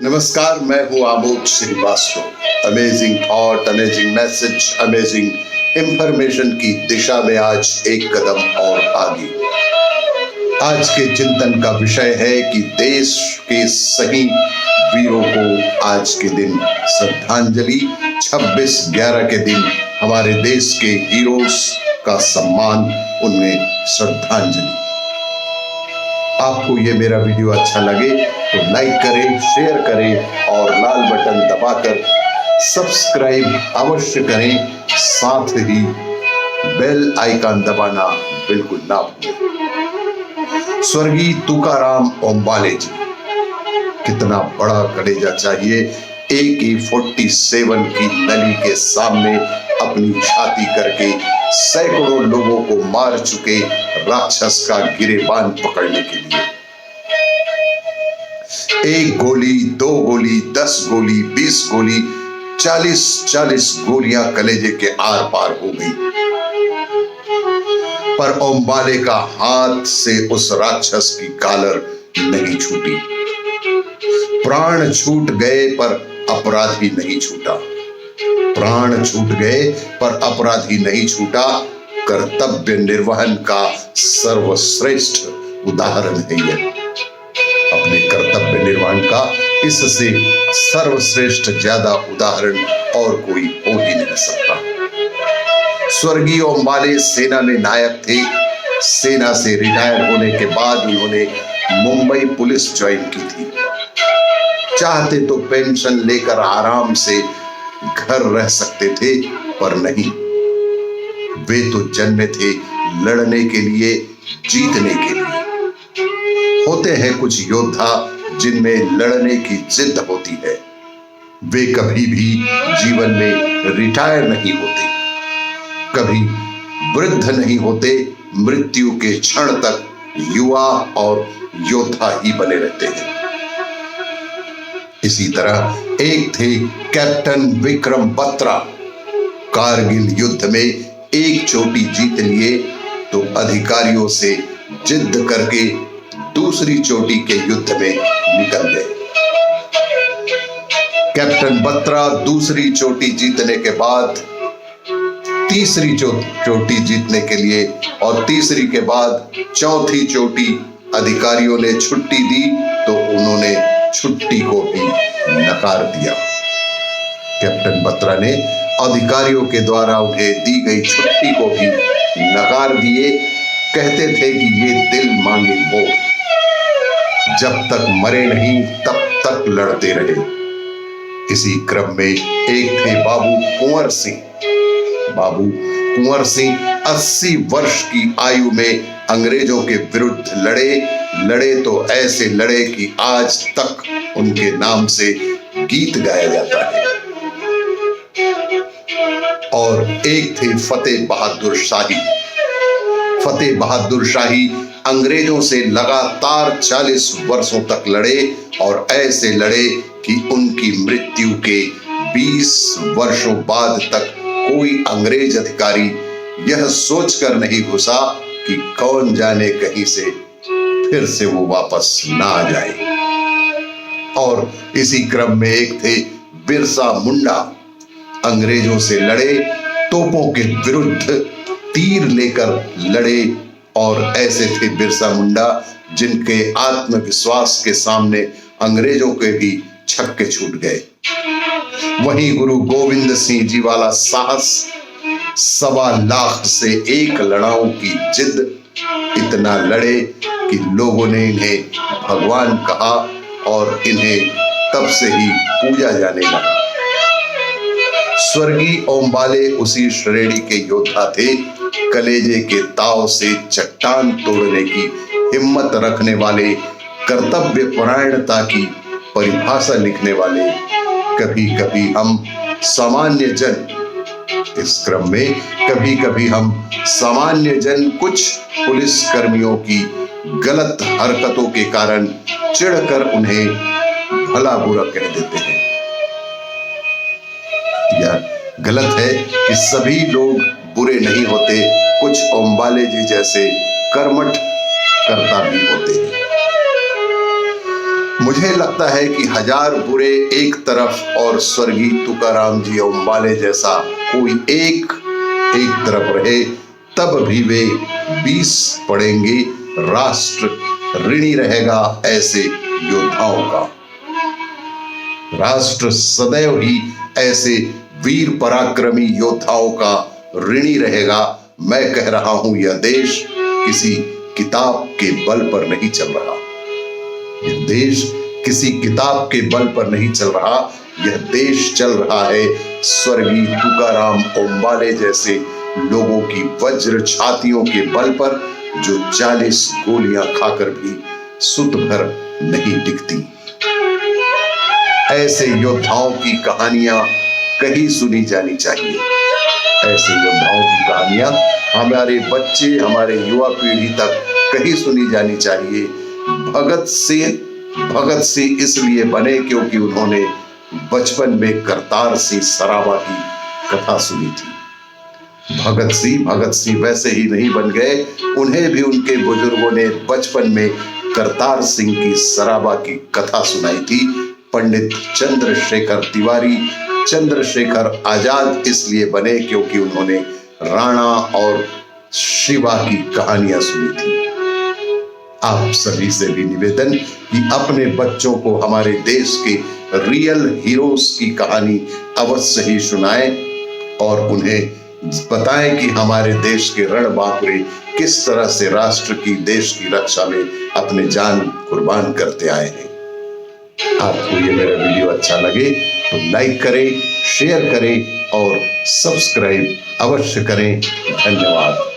नमस्कार, मैं हूं Amod Srivastava. Amazing thought, amazing message, amazing information की दिशा में आज एक कदम और आगे। आज के चिंतन का विषय है कि देश के सही वीरों को आज के दिन श्रद्धांजलि। 26/11 के दिन हमारे देश के हीरोज का सम्मान, उनमें श्रद्धांजलि। आपको ये मेरा वीडियो अच्छा लगे तो लाइक करें, शेयर करें और लाल बटन दबाकर सब्सक्राइब अवश्य करें। साथ ही बेल आइकन दबाना बिल्कुल ना भूलें। स्वर्गीय तुकाराम ओंबाले जी, कितना बड़ा कलेजा चाहिए। AK-47 की नली के सामने अपनी छाती करके सैकड़ों लोगों को मार चुके राक्षस का गिरेबान पकड़ने के लिए 1 गोली, 2 गोली, 10 गोली, 20 गोली, 40 गोलियां कलेजे के आर पार हो गई, पर ओंबाले का हाथ से उस राक्षस की कॉलर नहीं छूटी। प्राण छूट गए पर अपराधी नहीं छूटा। प्राण छूट गए पर अपराधी नहीं छूटा। कर्तव्य निर्वहन का सर्वश्रेष्ठ उदाहरण है यह। अपने कर्तव्य निर्वहन का इससे सर्वश्रेष्ठ ज्यादा उदाहरण और कोई हो ही नहीं सकता। स्वर्गीय ओंबाले सेना में नायक थे। सेना से रिटायर होने के बाद उन्होंने मुंबई पुलिस ज्वाइन की थी। चाहते तो पेंशन लेकर आराम से घर रह सकते थे, पर नहीं। वे तो जन्मे थे लड़ने के लिए, जीतने के लिए। होते हैं कुछ योद्धा जिनमें लड़ने की जिद होती है। वे कभी भी जीवन में रिटायर नहीं होते, कभी वृद्ध नहीं होते। मृत्यु के क्षण तक युवा और योद्धा ही बने रहते हैं। इसी तरह एक थे कैप्टन विक्रम बत्रा। कारगिल युद्ध में एक चोटी जीत लिए तो अधिकारियों से जिद करके दूसरी चोटी के युद्ध में निकल गए। कैप्टन बत्रा दूसरी चोटी जीतने के बाद तीसरी चोटी जीतने के लिए और तीसरी के बाद चौथी चोटी अधिकारियों ने छुट्टी दी तो उन्होंने छुट्टी को भी नकार दिया। कैप्टन बत्रा ने अधिकारियों के द्वारा उन्हें दी गई छुट्टी को भी नकार दिए। कहते थे कि ये दिल मांगे मोर, जब तक मरे नहीं तब तक लड़ते रहे। इसी क्रम में एक थे बाबू कुंवर सिंह। बाबू कुंवर सिंह 80 वर्ष की आयु में अंग्रेजों के विरुद्ध लड़े तो ऐसे लड़े कि आज तक उनके नाम से गीत गाया जाता है। और एक थे फतेह बहादुर शाही। फतेह बहादुर शाही अंग्रेजों से लगातार 40 वर्षों तक लड़े और ऐसे लड़े कि उनकी मृत्यु के 20 वर्षों बाद तक कोई अंग्रेज अधिकारी यह सोचकर नहीं घुसा कि कौन जाने कहीं से फिर से वो वापस ना आ जाए। और इसी क्रम में एक थे बिरसा मुंडा। अंग्रेजों से लड़े, तोपों के विरुद्ध तीर लेकर लड़े और ऐसे थे बिरसा मुंडा जिनके आत्मविश्वास के सामने अंग्रेजों के भी छक्के छूट गए। वहीं गुरु गोविंद सिंह जी वाला साहस, 1.25 लाख से 1 लड़ाऊ की जिद, इतना लड़े कि लोगों ने इन्हें भगवान कहा और इन्हें तब से ही पूजा जाने लगा। स्वर्गीय ओंबाले उसी श्रेणी के योद्धा थे। कलेजे के ताव से चट्टान तोड़ने की हिम्मत रखने वाले, कर्तव्य परायणता की परिभाषा लिखने वाले। कभी कभी हम सामान्य जन, इस क्रम में कभी कभी हम सामान्य जन कुछ पुलिस कर्मियों की गलत हरकतों के कारण चिढ़कर उन्हें भला बुरा कह देते हैं। यह गलत है कि सभी लोग बुरे नहीं होते। कुछ ओंबाले जी जैसे कर्मठ कर्ता भी होते हैं। मुझे लगता है कि हजार बुरे एक तरफ और स्वर्गीय तुकाराम जी ओंबाले जैसा कोई एक तरफ रहे, तब भी वे 20 पड़ेंगे। राष्ट्र ऋणी रहेगा ऐसे योद्धाओं का। राष्ट्र सदैव ही ऐसे वीर पराक्रमी योद्धाओं का ऋणी रहेगा। मैं कह रहा हूं, यह देश किसी किताब के बल पर नहीं चल रहा। यह देश किसी किताब के बल पर नहीं चल रहा। यह देश चल रहा है स्वर्गीय तुकाराम ओंबाले जैसे लोगों की वज्र छातियों के बल पर, जो 40 गोलियां खाकर भी सुध भर नहीं टिकती। ऐसे योद्धाओं की कहानियां कहीं सुनी जानी चाहिए। ऐसे योद्धाओं की कहानियां हमारे बच्चे, हमारे युवा पीढ़ी तक कहीं सुनी जानी चाहिए। भगत सिंह इसलिए बने क्योंकि उन्होंने बचपन में करतार सिंह सराबा की कथा सुनी थी। भगत सिंह वैसे ही नहीं बन गए, उन्हें भी उनके बुजुर्गों ने बचपन में करतार सिंह की सराबा की कथा सुनाई थी। पंडित चंद्रशेखर आजाद इसलिए बने क्योंकि उन्होंने राणा और शिवा की कहानियां सुनी थी। आप सभी से भी निवेदन कि अपने बच्चों को हमारे देश के रियल हीरोज की कहानी अवश्य ही सुनाएं और उन्हें बताएं कि हमारे देश के रणबांकुरे किस तरह से राष्ट्र की, देश की रक्षा में अपने जान कुर्बान करते आए हैं। आपको ये मेरा वीडियो अच्छा लगे तो लाइक करें, शेयर करें और सब्सक्राइब अवश्य करें। धन्यवाद।